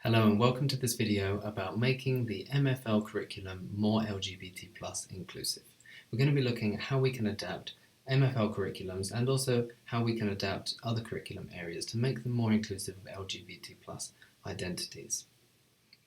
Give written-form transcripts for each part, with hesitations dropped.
Hello and welcome to this video about making the MFL curriculum more LGBT plus inclusive. We're going to be looking at how we can adapt MFL curriculums and also how we can adapt other curriculum areas to make them more inclusive of LGBT plus identities.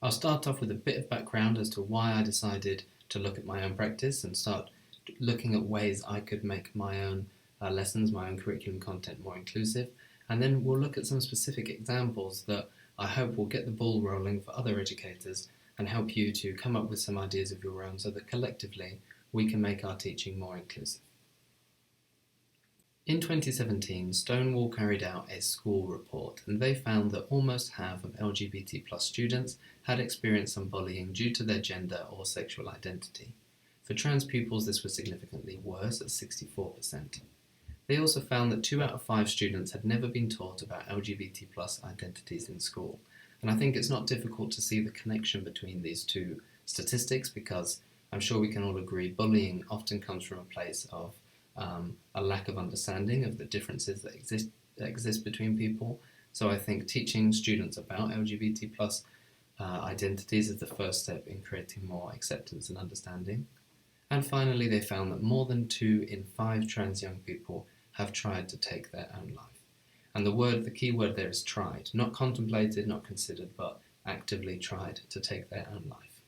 I'll start off with a bit of background as to why I decided to look at my own practice and start looking at ways I could make my own lessons, my own curriculum content more inclusive, and then we'll look at some specific examples that I hope will get the ball rolling for other educators and help you to come up with some ideas of your own so that collectively we can make our teaching more inclusive. In 2017, Stonewall carried out a school report and they found that almost half of LGBT plus students had experienced some bullying due to their gender or sexual identity. For trans pupils this was significantly worse at 64%. They also found that 2 out of 5 students had never been taught about LGBT plus identities in school. And I think it's not difficult to see the connection between these two statistics because I'm sure we can all agree bullying often comes from a place of a lack of understanding of the differences that exist between people. So I think teaching students about LGBT plus identities is the first step in creating more acceptance and understanding. And finally, they found that more than 2 in 5 trans young people have tried to take their own life. And the key word there is tried, not contemplated, not considered, but actively tried to take their own life.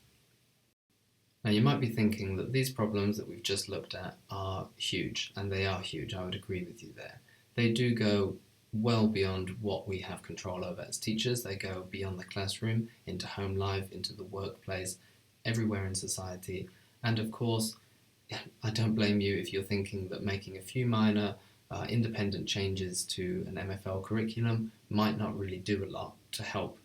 Now you might be thinking that these problems that we've just looked at are huge, and they are huge, I would agree with you there. They do go well beyond what we have control over as teachers. They go beyond the classroom, into home life, into the workplace, everywhere in society. And of course, I don't blame you if you're thinking that making a few minor independent changes to an MFL curriculum might not really do a lot to help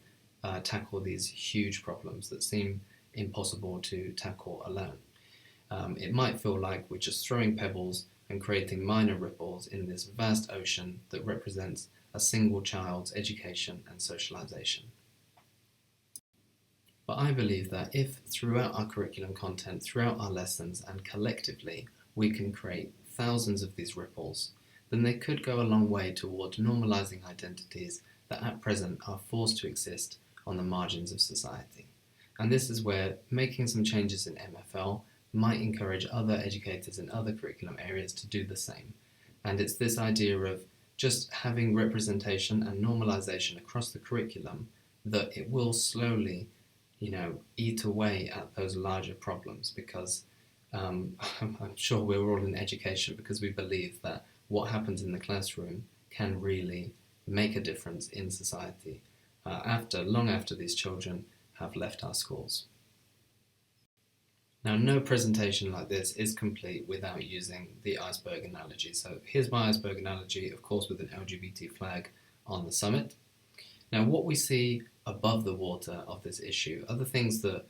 tackle these huge problems that seem impossible to tackle alone. It might feel like we're just throwing pebbles and creating minor ripples in this vast ocean that represents a single child's education and socialization. But I believe that if throughout our curriculum content, throughout our lessons and collectively we can create thousands of these ripples, then they could go a long way toward normalizing identities that at present are forced to exist on the margins of society. And this is where making some changes in MFL might encourage other educators in other curriculum areas to do the same. And it's this idea of just having representation and normalization across the curriculum that it will slowly eat away at those larger problems because I'm sure we're all in education because we believe that what happens in the classroom can really make a difference in society long after these children have left our schools. Now, no presentation like this is complete without using the iceberg analogy. So here's my iceberg analogy, of course with an LGBT flag on the summit. Now, what we see above the water of this issue are the things that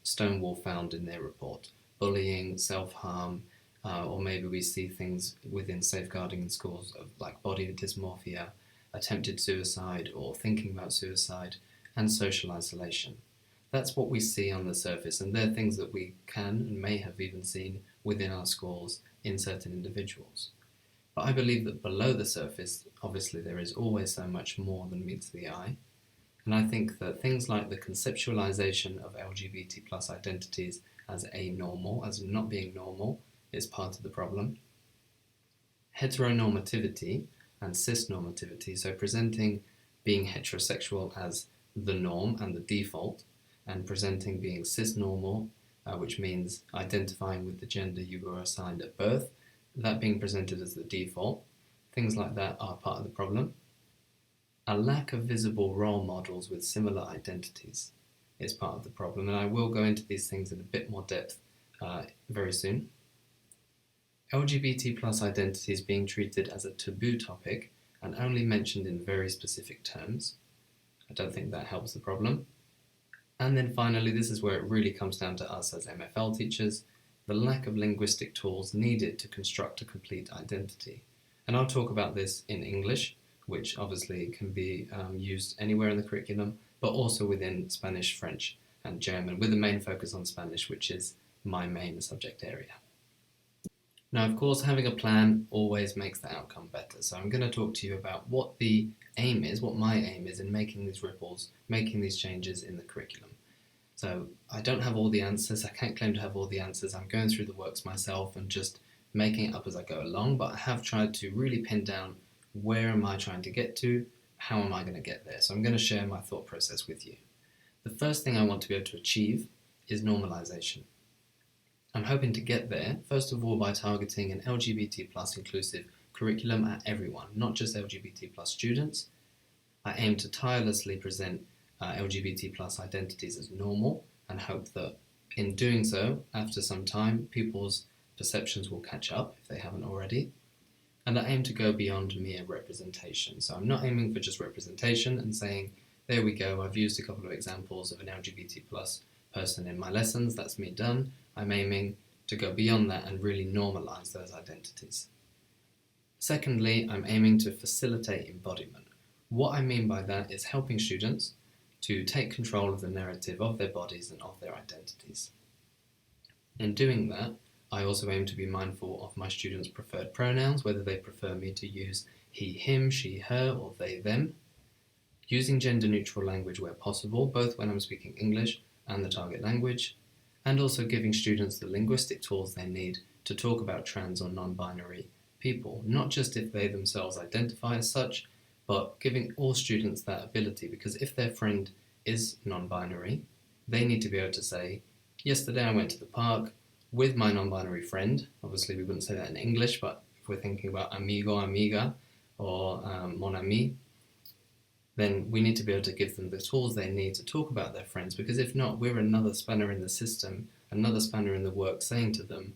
Stonewall found in their report. Bullying, self-harm, or maybe we see things within safeguarding in schools of like body dysmorphia, attempted suicide or thinking about suicide, and social isolation. That's what we see on the surface, and they're things that we can and may have even seen within our schools in certain individuals. But I believe that below the surface, obviously there is always so much more than meets the eye. And I think that things like the conceptualization of LGBT plus identities as anormal, as not being normal, is part of the problem. Heteronormativity and cisnormativity, so presenting being heterosexual as the norm and the default, and presenting being cisnormal, which means identifying with the gender you were assigned at birth, that being presented as the default, things like that are part of the problem. A lack of visible role models with similar identities is part of the problem, and I will go into these things in a bit more depth very soon. LGBT plus identities being treated as a taboo topic and only mentioned in very specific terms. I don't think that helps the problem. And then finally, this is where it really comes down to us as MFL teachers, the lack of linguistic tools needed to construct a complete identity. And I'll talk about this in English, which obviously can be used anywhere in the curriculum, but also within Spanish, French, and German, with the main focus on Spanish, which is my main subject area. Now, of course, having a plan always makes the outcome better. So I'm going to talk to you about what the aim is, what my aim is in making these ripples, making these changes in the curriculum. So I don't have all the answers, I can't claim to have all the answers, I'm going through the works myself and just making it up as I go along, but I have tried to really pin down where am I trying to get to, how am I going to get there. So I'm going to share my thought process with you. The first thing I want to be able to achieve is normalization. I'm hoping to get there, first of all, by targeting an LGBT plus inclusive curriculum at everyone, not just LGBT plus students. I aim to tirelessly present LGBT plus identities as normal and hope that in doing so, after some time, people's perceptions will catch up if they haven't already. And I aim to go beyond mere representation. So I'm not aiming for just representation and saying, there we go, I've used a couple of examples of an LGBT plus person in my lessons, that's me done. I'm aiming to go beyond that and really normalize those identities. Secondly, I'm aiming to facilitate embodiment. What I mean by that is helping students to take control of the narrative of their bodies and of their identities. In doing that, I also aim to be mindful of my students' preferred pronouns, whether they prefer me to use he, him, she, her, or they, them. Using gender-neutral language where possible, both when I'm speaking English and the target language, and also giving students the linguistic tools they need to talk about trans or non-binary people, not just if they themselves identify as such, but giving all students that ability, because if their friend is non-binary, they need to be able to say, yesterday I went to the park with my non-binary friend. Obviously we wouldn't say that in English, but if we're thinking about amigo, amiga, or mon ami, then we need to be able to give them the tools they need to talk about their friends, because if not, we're another spanner in the system, another spanner in the work, saying to them,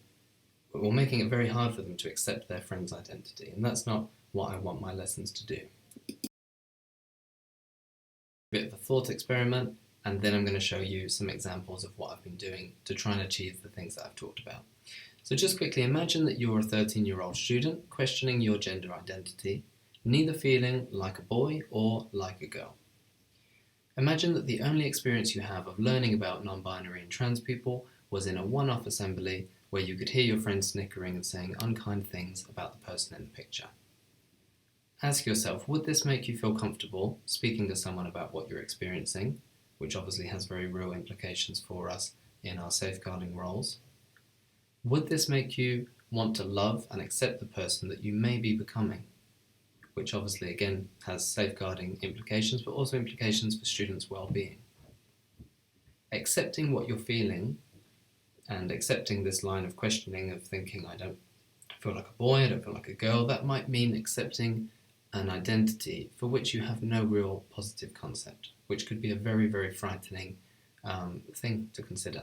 we're making it very hard for them to accept their friend's identity, and that's not what I want my lessons to do. A bit of a thought experiment, and then I'm going to show you some examples of what I've been doing to try and achieve the things that I've talked about. So just quickly, imagine that you're a 13-year-old student questioning your gender identity, neither feeling like a boy or like a girl. Imagine that the only experience you have of learning about non-binary and trans people was in a one-off assembly where you could hear your friends snickering and saying unkind things about the person in the picture. Ask yourself, would this make you feel comfortable speaking to someone about what you're experiencing, which obviously has very real implications for us in our safeguarding roles? Would this make you want to love and accept the person that you may be becoming, which obviously again has safeguarding implications, but also implications for students' well-being? Accepting what you're feeling and accepting this line of questioning of thinking, I don't feel like a boy, I don't feel like a girl, that might mean accepting an identity for which you have no real positive concept, which could be a very, very frightening thing to consider.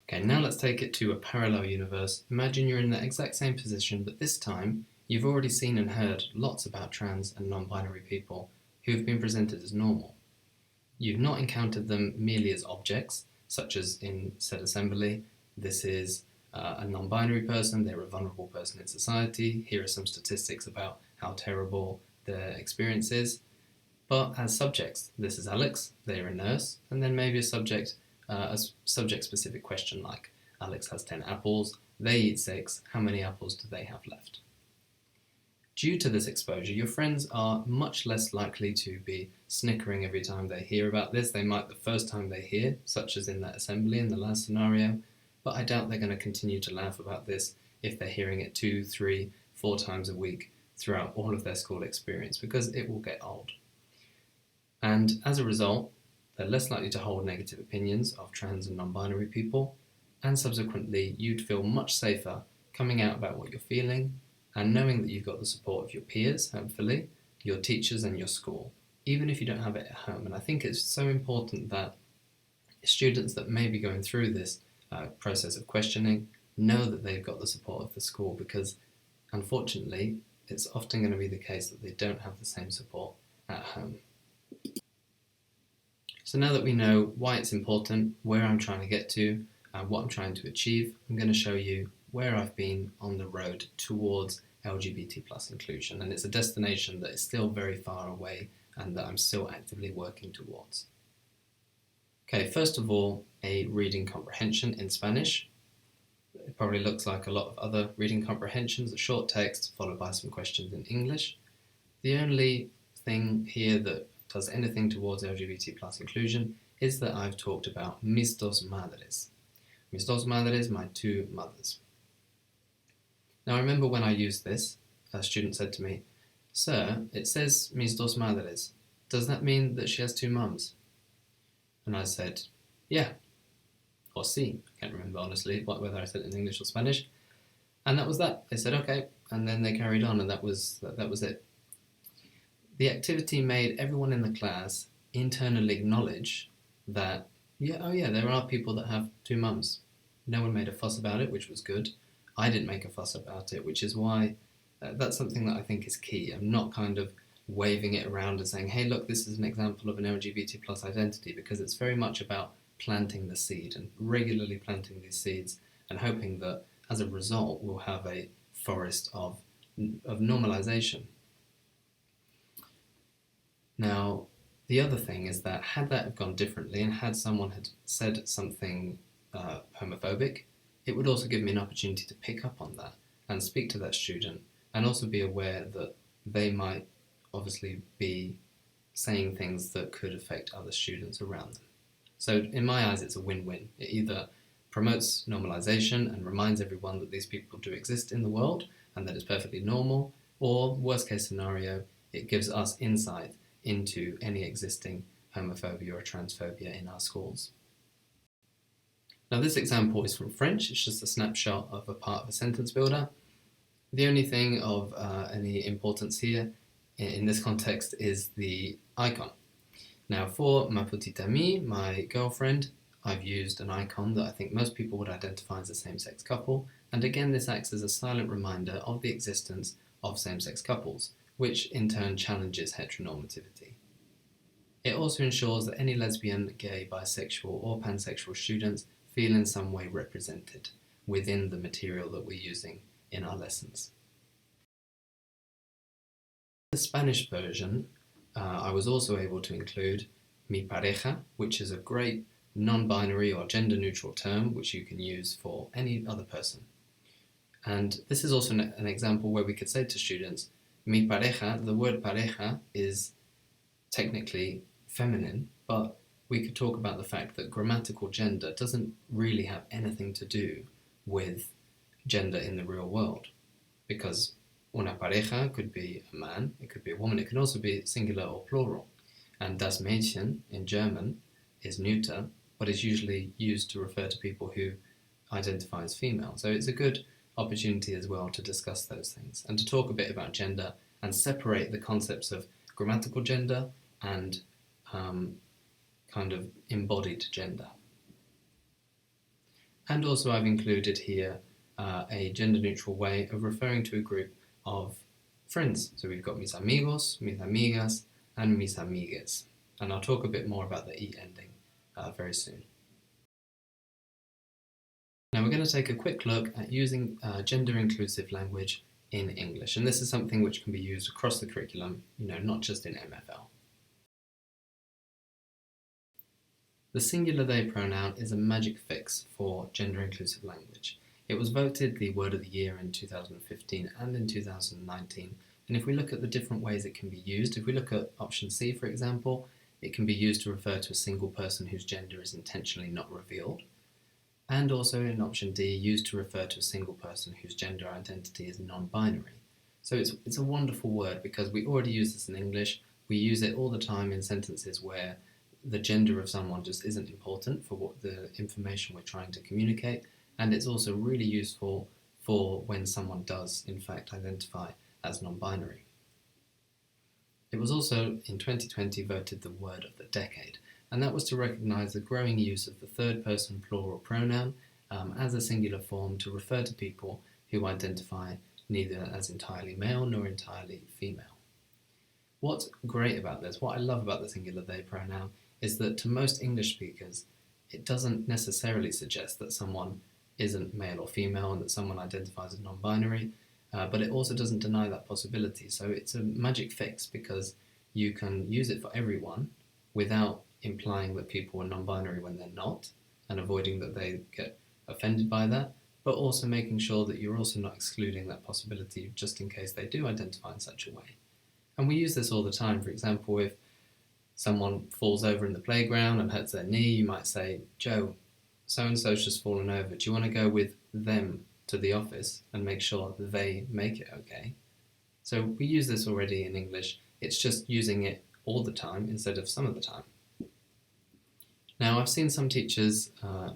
Okay, now let's take it to a parallel universe. Imagine you're in the exact same position, but this time you've already seen and heard lots about trans and non-binary people who have been presented as normal. You've not encountered them merely as objects, such as in said assembly, this is a non-binary person, they're a vulnerable person in society, here are some statistics about how terrible their experience is, but as subjects. This is Alex, they're a nurse, and then maybe a subject-specific question like, Alex has 10 apples, they eat 6, how many apples do they have left? Due to this exposure, your friends are much less likely to be snickering every time they hear about this. They might the first time they hear, such as in that assembly in the last scenario, but I doubt they're going to continue to laugh about this if they're hearing it 2, 3, 4 times a week throughout all of their school experience, because it will get old. And as a result, they're less likely to hold negative opinions of trans and non-binary people, and subsequently you'd feel much safer coming out about what you're feeling and knowing that you've got the support of your peers, hopefully, your teachers and your school, even if you don't have it at home. And I think it's so important that students that may be going through this process of questioning know that they've got the support of the school, because unfortunately it's often going to be the case that they don't have the same support at home. So now that we know why it's important, where I'm trying to get to, and what I'm trying to achieve, I'm going to show you where I've been on the road towards LGBT plus inclusion, and it's a destination that is still very far away and that I'm still actively working towards. Okay, first of all, a reading comprehension in Spanish. It probably looks like a lot of other reading comprehensions, a short text followed by some questions in English. The only thing here that does anything towards LGBT plus inclusion is that I've talked about mis dos madres. Mis dos madres, my two mothers. Now I remember when I used this, a student said to me, "Sir, it says mis dos madres. Does that mean that she has two mums?" And I said, "Yeah," or sí. I can't remember honestly whether I said it in English or Spanish. And that was that. They said, "Okay," and then they carried on, and that was it. The activity made everyone in the class internally acknowledge that, yeah, oh yeah, there are people that have two mums. No one made a fuss about it, which was good. I didn't make a fuss about it, which is why that's something that I think is key. I'm not kind of waving it around and saying, hey, look, this is an example of an LGBT plus identity, because it's very much about planting the seed and regularly planting these seeds and hoping that as a result we'll have a forest of normalization. Now, the other thing is that had that gone differently and had someone had said something homophobic, it would also give me an opportunity to pick up on that and speak to that student and also be aware that they might obviously be saying things that could affect other students around them. So in my eyes, it's a win-win. It either promotes normalization and reminds everyone that these people do exist in the world and that it's perfectly normal, or worst case scenario, it gives us insight into any existing homophobia or transphobia in our schools. Now this example is from French, it's just a snapshot of a part of a sentence builder. The only thing of any importance here in this context is the icon. Now for ma petite amie, my girlfriend, I've used an icon that I think most people would identify as a same-sex couple, and again this acts as a silent reminder of the existence of same-sex couples, which in turn challenges heteronormativity. It also ensures that any lesbian, gay, bisexual or pansexual students feel in some way represented within the material that we're using in our lessons. In the Spanish version, I was also able to include mi pareja, which is a great non-binary or gender-neutral term which you can use for any other person. And this is also an example where we could say to students, mi pareja, the word pareja is technically feminine, but we could talk about the fact that grammatical gender doesn't really have anything to do with gender in the real world, because una pareja could be a man, it could be a woman, it can also be singular or plural. And das Mädchen in German is neuter, but is usually used to refer to people who identify as female. So it's a good opportunity as well to discuss those things and to talk a bit about gender and separate the concepts of grammatical gender and kind of embodied gender. And also I've included here a gender-neutral way of referring to a group of friends. So we've got mis amigos, mis amigas, and mis amigues. And I'll talk a bit more about the E ending very soon. Now we're going to take a quick look at using gender-inclusive language in English. And this is something which can be used across the curriculum, not just in MFL. The singular they pronoun is a magic fix for gender-inclusive language. It was voted the Word of the Year in 2015 and in 2019, and if we look at the different ways it can be used, if we look at option C, for example, it can be used to refer to a single person whose gender is intentionally not revealed, and also in option D, used to refer to a single person whose gender identity is non-binary. So it's a wonderful word because we already use this in English. We use it all the time in sentences where the gender of someone just isn't important for what the information we're trying to communicate, and it's also really useful for when someone does in fact identify as non-binary. It was also in 2020 voted the word of the decade, and that was to recognise the growing use of the third person plural pronoun as a singular form to refer to people who identify neither as entirely male nor entirely female. What's great about this, what I love about the singular they pronoun, is that to most English speakers, it doesn't necessarily suggest that someone isn't male or female and that someone identifies as non-binary, but it also doesn't deny that possibility. So it's a magic fix because you can use it for everyone without implying that people are non-binary when they're not, and avoiding that they get offended by that, but also making sure that you're also not excluding that possibility just in case they do identify in such a way. And we use this all the time. For example, if someone falls over in the playground and hurts their knee, you might say, Joe, so-and-so's just fallen over. Do you want to go with them to the office and make sure they make it okay? So we use this already in English. It's just using it all the time instead of some of the time. Now, I've seen some teachers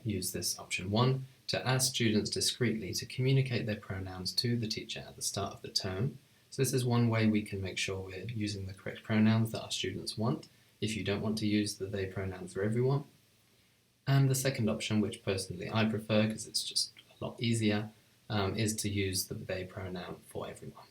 use this option 1 to ask students discreetly to communicate their pronouns to the teacher at the start of the term. So this is one way we can make sure we're using the correct pronouns that our students want, if you don't want to use the they pronoun for everyone. And the second option, which personally I prefer because it's just a lot easier, is to use the they pronoun for everyone.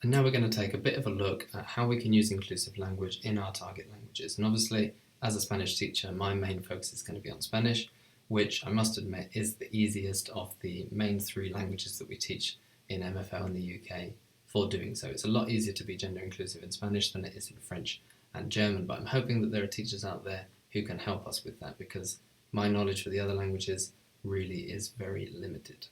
And now we're going to take a bit of a look at how we can use inclusive language in our target languages. And obviously, as a Spanish teacher, my main focus is going to be on Spanish, which I must admit is the easiest of the main 3 languages that we teach in MFL in the UK for doing so. It's a lot easier to be gender inclusive in Spanish than it is in French and German, but I'm hoping that there are teachers out there who can help us with that because my knowledge for the other languages really is very limited.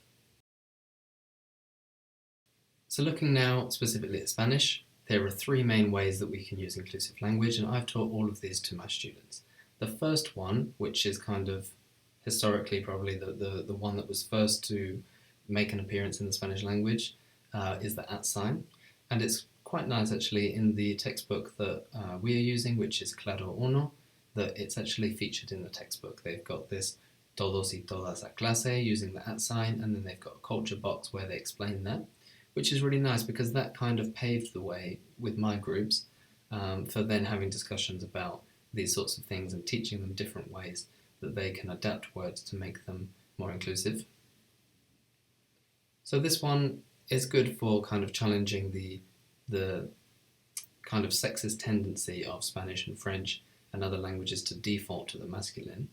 So looking now specifically at Spanish, there are 3 main ways that we can use inclusive language, and I've taught all of these to my students. The first one, which is kind of historically probably the one that was first to make an appearance in the Spanish language, is the @ sign. And it's quite nice actually in the textbook that we are using, which is Claro Uno, that it's actually featured in the textbook. They've got this todos y todas a clase using the @ sign, and then they've got a culture box where they explain that, which is really nice because that kind of paved the way with my groups for then having discussions about these sorts of things and teaching them different ways that they can adapt words to make them more inclusive. So this one is good for kind of challenging the kind of sexist tendency of Spanish and French and other languages to default to the masculine.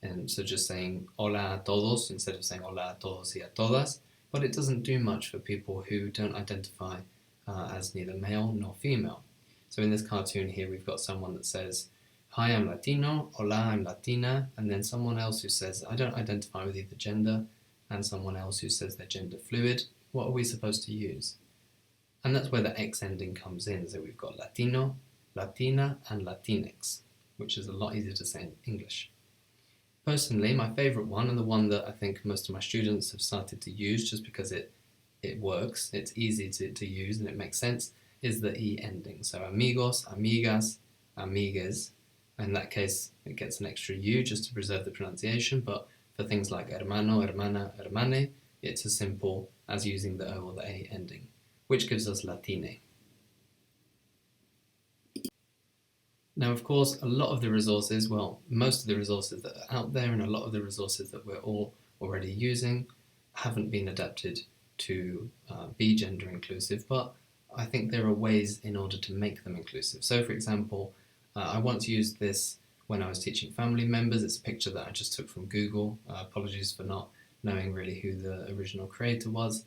And so just saying hola a todos instead of saying hola a todos y a todas. But it doesn't do much for people who don't identify as neither male nor female. So in this cartoon here, we've got someone that says, hi, I'm Latino, hola, I'm Latina, and then someone else who says, I don't identify with either gender, and someone else who says they're gender fluid. What are we supposed to use? And that's where the X ending comes in. So we've got Latino, Latina, and Latinx, which is a lot easier to say in English. Personally, my favourite one, and the one that I think most of my students have started to use just because it works, it's easy to use and it makes sense, is the E ending. So amigos, amigas, amigues. In that case, it gets an extra U just to preserve the pronunciation, but for things like hermano, hermana, hermane, it's as simple as using the O or the A ending, which gives us Latine. Now, of course, a lot of the resources, well, most of the resources that are out there and a lot of the resources that we're all already using haven't been adapted to be gender inclusive, but I think there are ways in order to make them inclusive. So, for example, I once used this when I was teaching family members. It's a picture that I just took from Google. Apologies for not knowing really who the original creator was.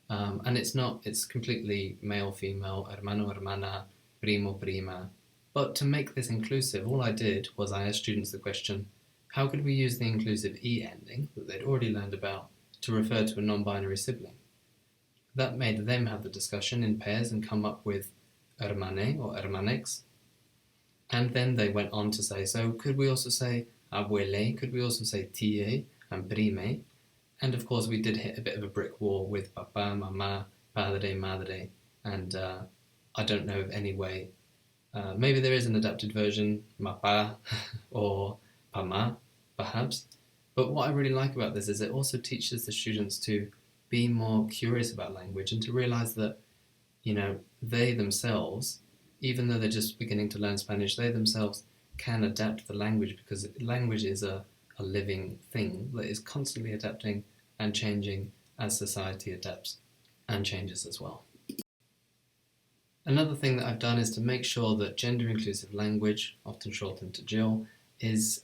And it's completely male, female, hermano, hermana, primo, prima. But to make this inclusive, all I did was I asked students the question, how could we use the inclusive E ending that they'd already learned about to refer to a non-binary sibling? That made them have the discussion in pairs and come up with hermane or hermanex. And then they went on to say, so could we also say abuele? Could we also say tie and prime? And of course we did hit a bit of a brick wall with papa, mama, padre, madre, and I don't know of any way. Maybe there is an adapted version, mapa or pama, perhaps. But what I really like about this is it also teaches the students to be more curious about language and to realise that, you know, they themselves, even though they're just beginning to learn Spanish, they themselves can adapt the language because language is a living thing that is constantly adapting and changing as society adapts and changes as well. Another thing that I've done is to make sure that gender inclusive language, often shortened to GIL, is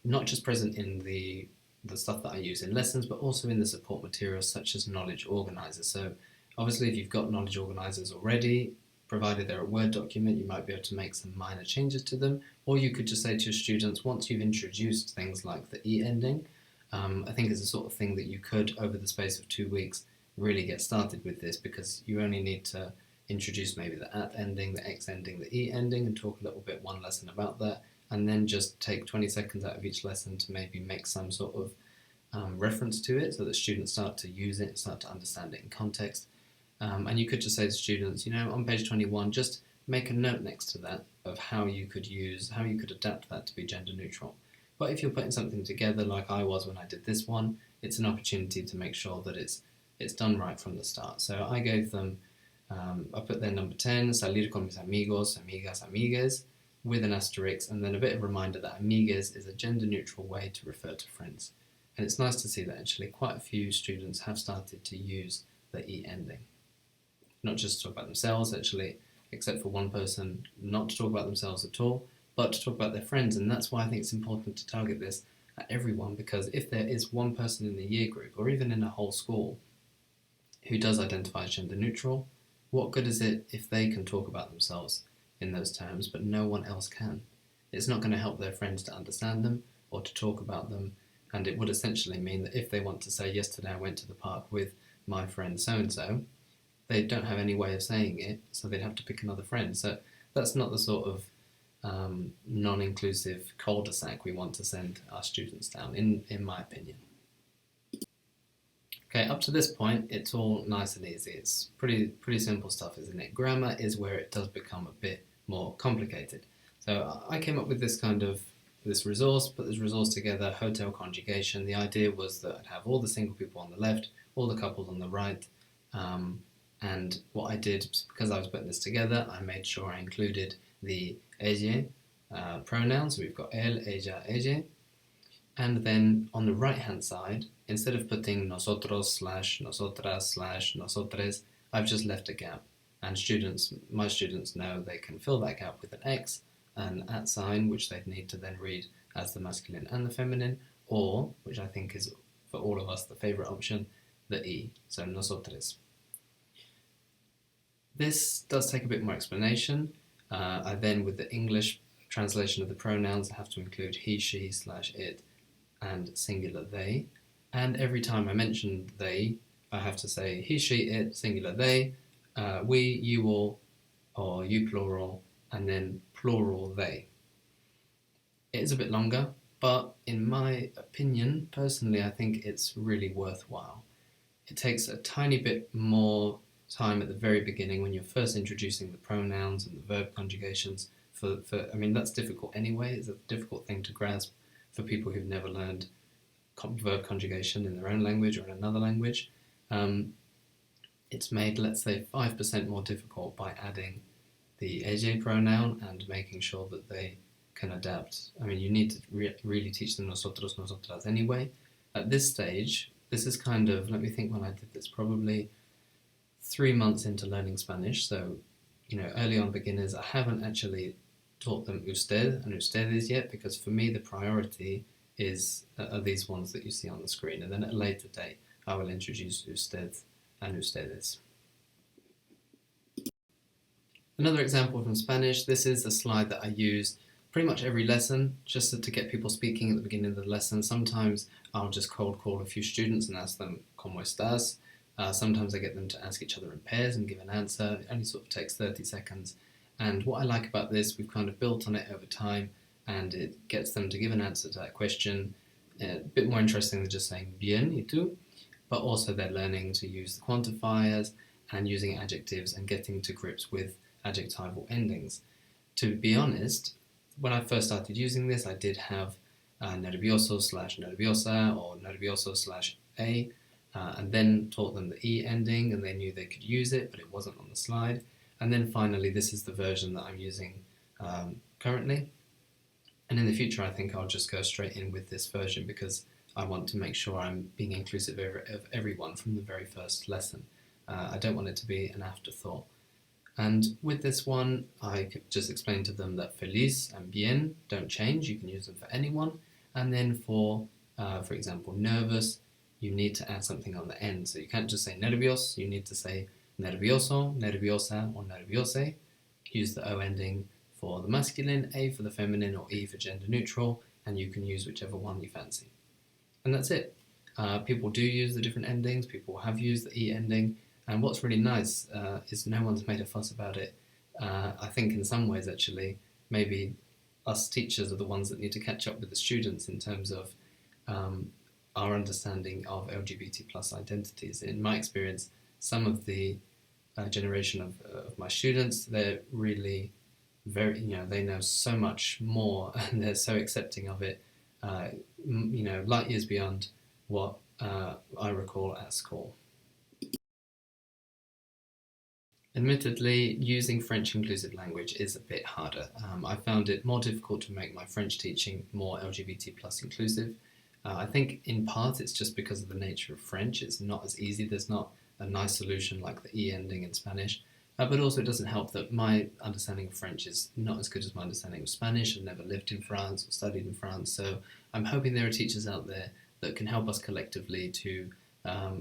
not just present in the stuff that I use in lessons, but also in the support materials such as knowledge organisers. So obviously if you've got knowledge organisers already, provided they're a Word document, you might be able to make some minor changes to them, or you could just say to your students, once you've introduced things like the E ending, I think it's the sort of thing that you could, over the space of 2 weeks, really get started with this, because you only need to introduce maybe the at ending, the x ending, the e ending, and talk a little bit one lesson about that, and then just take 20 seconds out of each lesson to maybe make some sort of reference to it, so that students start to use it, start to understand it in context. And you could just say to students, on page 21, just make a note next to that of how you could adapt that to be gender neutral. But if you're putting something together like I was when I did this one, it's an opportunity to make sure that it's done right from the start. So I gave them, I put their number 10, salir con mis amigos, amigas, amigues, with an asterisk, and then a bit of a reminder that amigues is a gender neutral way to refer to friends. And it's nice to see that actually quite a few students have started to use the E ending. Not just to talk about themselves, actually, except for one person, not to talk about themselves at all, but to talk about their friends. And that's why I think it's important to target this at everyone, because if there is one person in the year group, or even in a whole school, who does identify as gender neutral, what good is it if they can talk about themselves in those terms, but no one else can? It's not going to help their friends to understand them or to talk about them. And it would essentially mean that if they want to say, yesterday I went to the park with my friend so-and-so, they don't have any way of saying it, so they'd have to pick another friend. So that's not the sort of non-inclusive cul-de-sac we want to send our students down, in my opinion. Okay, up to this point, it's all nice and easy. It's pretty simple stuff, isn't it? Grammar is where it does become a bit more complicated. So I came up with this resource, put this resource together, hotel conjugation. The idea was that I'd have all the single people on the left, all the couples on the right, and what I did, because I was putting this together, I made sure I included the ella pronouns. So we've got él, ella, ella. And then on the right-hand side, instead of putting nosotros / nosotras / nosotres, I've just left a gap. And my students know they can fill that gap with an X, an at sign, which they'd need to then read as the masculine and the feminine, or, which I think is for all of us the favourite option, the E, so nosotres. This does take a bit more explanation. I then, with the English translation of the pronouns, have to include he, she / it, and singular they. And every time I mention they, I have to say he, she, it, singular they, we, you all, or you plural, and then plural they. It is a bit longer, but in my opinion, personally, I think it's really worthwhile. It takes a tiny bit more time at the very beginning when you're first introducing the pronouns and the verb conjugations. I mean, that's difficult anyway. It's a difficult thing to grasp for people who've never learned verb conjugation in their own language or in another language. It's made, let's say, 5% more difficult by adding the ella pronoun and making sure that they can adapt. I mean, you need to really teach them nosotros, nosotras anyway. At this stage, this is kind of, let me think when I did this, probably 3 months into learning Spanish. So, early on beginners, I haven't actually taught them usted and ustedes yet, because for me the priority are these ones that you see on the screen, and then at a later date I will introduce usted and ustedes. Another example from Spanish, this is a slide that I use pretty much every lesson, just to get people speaking at the beginning of the lesson. Sometimes I'll just cold call a few students and ask them, ¿Cómo estás? Sometimes I get them to ask each other in pairs and give an answer. It only sort of takes 30 seconds. And what I like about this, we've kind of built on it over time, and it gets them to give an answer to that question. A bit more interesting than just saying bien y tú, but also they're learning to use the quantifiers and using adjectives and getting to grips with adjectival endings. To be honest, when I first started using this, I did have nervioso / nerviosa or nervioso / a, and then taught them the E ending, and they knew they could use it, but it wasn't on the slide. And then finally, this is the version that I'm using currently. And in the future, I think I'll just go straight in with this version, because I want to make sure I'm being inclusive of everyone from the very first lesson. I don't want it to be an afterthought. And with this one, I could just explain to them that feliz and bien don't change. You can use them for anyone. And then for example, nervous, you need to add something on the end. So you can't just say nervios, you need to say nervioso, nerviosa, or nerviose. Use the O ending for the masculine, A for the feminine, or E for gender neutral, and you can use whichever one you fancy. And that's it. People do use the different endings, people have used the E ending, and what's really nice is no one's made a fuss about it. I think in some ways, actually, maybe us teachers are the ones that need to catch up with the students in terms of our understanding of LGBT plus identities. In my experience, some of the generation of my students, they're really very, they know so much more and they're so accepting of it, light years beyond what I recall at school. Admittedly, using French inclusive language is a bit harder. I found it more difficult to make my French teaching more LGBT plus inclusive. I think in part it's just because of the nature of French. It's not as easy. There's not a nice solution like the E ending in Spanish. But also it doesn't help that my understanding of French is not as good as my understanding of Spanish. I've never lived in France or studied in France. So I'm hoping there are teachers out there that can help us collectively to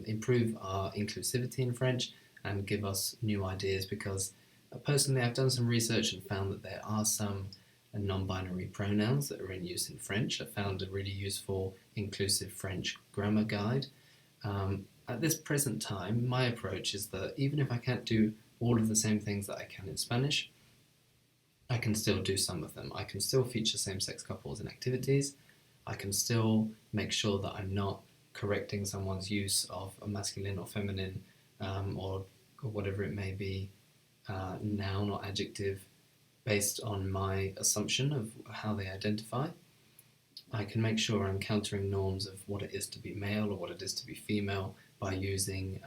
improve our inclusivity in French and give us new ideas, because personally I've done some research and found that there are some non-binary pronouns that are in use in French. I found a really useful inclusive French grammar guide. At this present time, my approach is that even if I can't do all of the same things that I can in Spanish, I can still do some of them. I can still feature same-sex couples in activities. I can still make sure that I'm not correcting someone's use of a masculine or feminine or whatever it may be, noun or adjective, based on my assumption of how they identify. I can make sure I'm countering norms of what it is to be male or what it is to be female by using,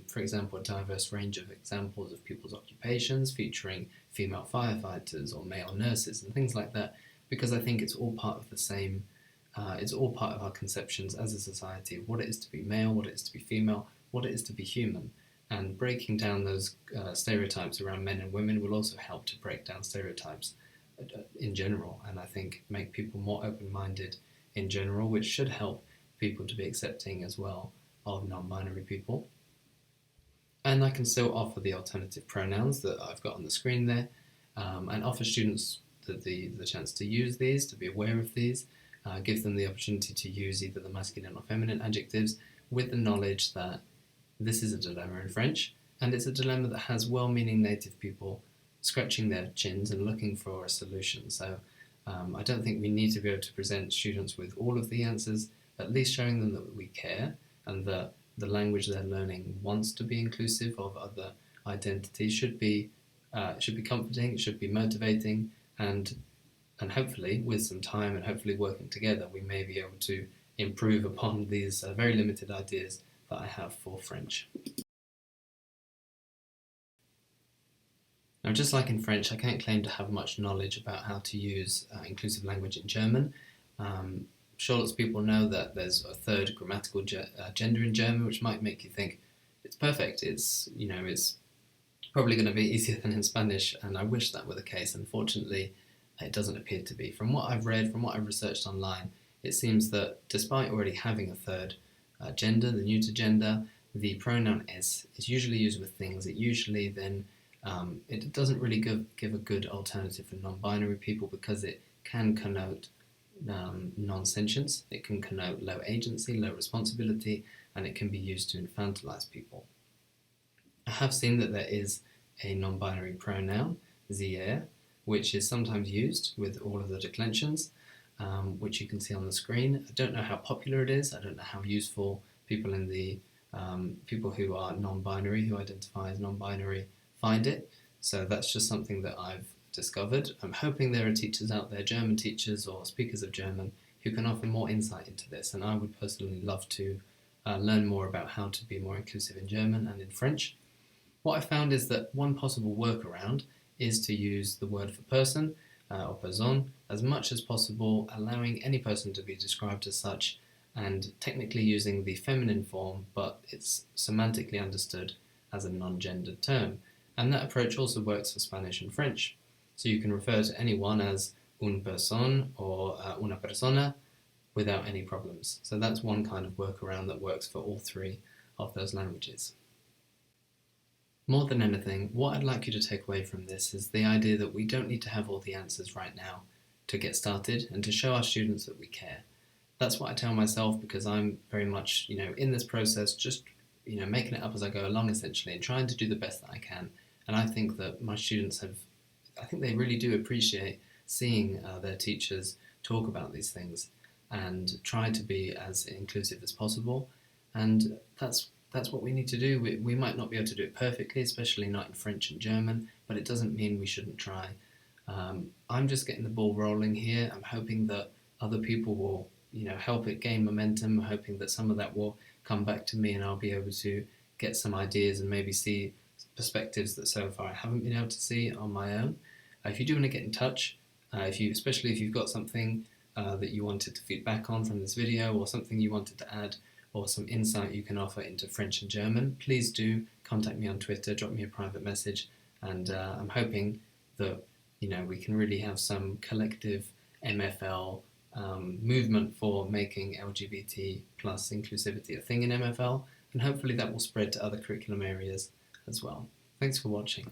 for example, a diverse range of examples of people's occupations, featuring female firefighters or male nurses and things like that, because I think it's all part of the same, it's all part of our conceptions as a society of what it is to be male, what it is to be female, what it is to be human. And breaking down those stereotypes around men and women will also help to break down stereotypes in general, and I think make people more open-minded in general, which should help people to be accepting as well of non-binary people. And I can still offer the alternative pronouns that I've got on the screen there, and offer students the chance to use these, to be aware of these, give them the opportunity to use either the masculine or feminine adjectives with the knowledge that this is a dilemma in French, and it's a dilemma that has well-meaning native people scratching their chins and looking for a solution. So I don't think we need to be able to present students with all of the answers, at least showing them that we care and that the language they're learning wants to be inclusive of other identities, should be comforting, it should be motivating, and hopefully with some time and hopefully working together, we may be able to improve upon these very limited ideas that I have for French. Now, just like in French, I can't claim to have much knowledge about how to use inclusive language in German. Sure, lots of people know that there's a third grammatical gender in German, which might make you think it's perfect. It's probably going to be easier than in Spanish, and I wish that were the case. Unfortunately, it doesn't appear to be. From what I've read, from what I've researched online, it seems that despite already having a third gender, the neuter gender, the pronoun es is usually used with things. It usually then it doesn't really give a good alternative for non-binary people, because it can connote non-sentience, it can connote low agency, low responsibility, and it can be used to infantilize people. I have seen that there is a non-binary pronoun, sie, which is sometimes used with all of the declensions, which you can see on the screen. I don't know how popular it is. I don't know how useful people in the people who are non-binary, who identify as non-binary, find it. So that's just something that I've discovered. I'm hoping there are teachers out there, German teachers or speakers of German, who can offer more insight into this. And I would personally love to learn more about how to be more inclusive in German and in French. What I found is that one possible workaround is to use the word for person, or person, as much as possible, allowing any person to be described as such, and technically using the feminine form, but it's semantically understood as a non-gendered term. And that approach also works for Spanish and French. So you can refer to anyone as un person or una persona without any problems. So that's one kind of workaround that works for all three of those languages. More than anything, what I'd like you to take away from this is the idea that we don't need to have all the answers right now to get started and to show our students that we care. that's what I tell myself, because I'm very much, in this process, just, making it up as I go along, essentially, and trying to do the best that I can. And I think that my students I think they really do appreciate seeing their teachers talk about these things and try to be as inclusive as possible. And that's what we need to do. We might not be able to do it perfectly, especially not in French and German, but it doesn't mean we shouldn't try. I'm just getting the ball rolling here. I'm hoping that other people will, help it gain momentum. I'm hoping that some of that will come back to me and I'll be able to get some ideas and maybe see perspectives that so far I haven't been able to see on my own. If you do want to get in touch, especially if you've got something that you wanted to feedback on from this video, or something you wanted to add, or some insight you can offer into French and German, please do contact me on Twitter, drop me a private message, and I'm hoping that we can really have some collective MFL movement for making LGBT plus inclusivity a thing in MFL, and hopefully that will spread to other curriculum areas as well. Thanks for watching.